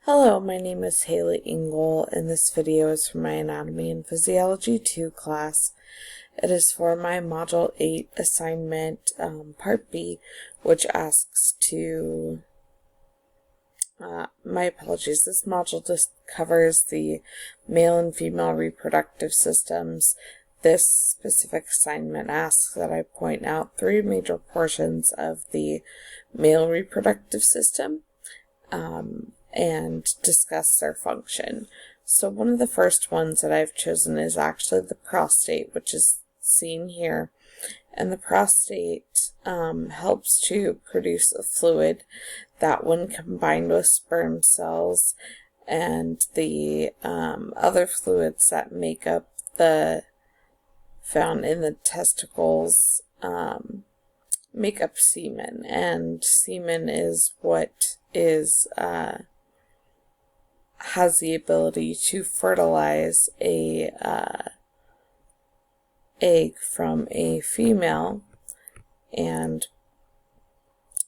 Hello, my name is Haley Engel, and this video is for my Anatomy and Physiology 2 class. It is for my Module 8 assignment, Part B, which asks to, my apologies, this module just covers the male and female reproductive systems. This specific assignment asks that I point out three major portions of the male reproductive system, and discuss their function. So one of the first ones that I've chosen is actually the prostate, which is seen here. And the prostate helps to produce a fluid that, when combined with sperm cells and the other fluids that make up found in the testicles, make up semen. And semen is what has the ability to fertilize a egg from a female, and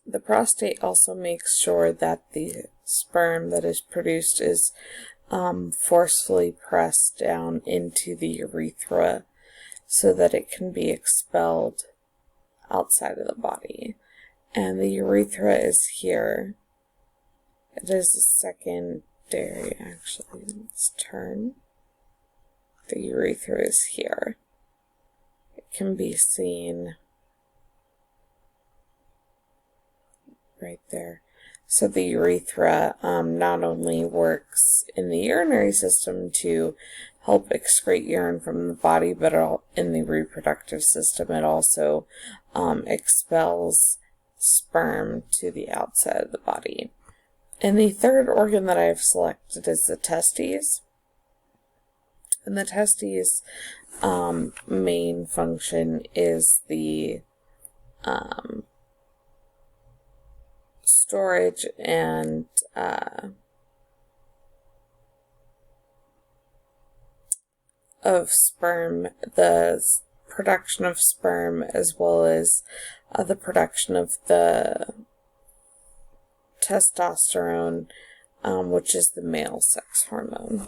the prostate also makes sure that the sperm that is produced is forcefully pressed down into the urethra so that it can be expelled outside of the body. And the urethra is here. It is the secondary, actually. Let's turn. The urethra is here. It can be seen right there. So the urethra not only works in the urinary system to help excrete urine from the body, but in the reproductive system it also expels sperm to the outside of the body. And the third organ that I've selected is the testes. And the testes' main function is the storage and of sperm, the production of sperm, as well as the production of the testosterone, which is the male sex hormone.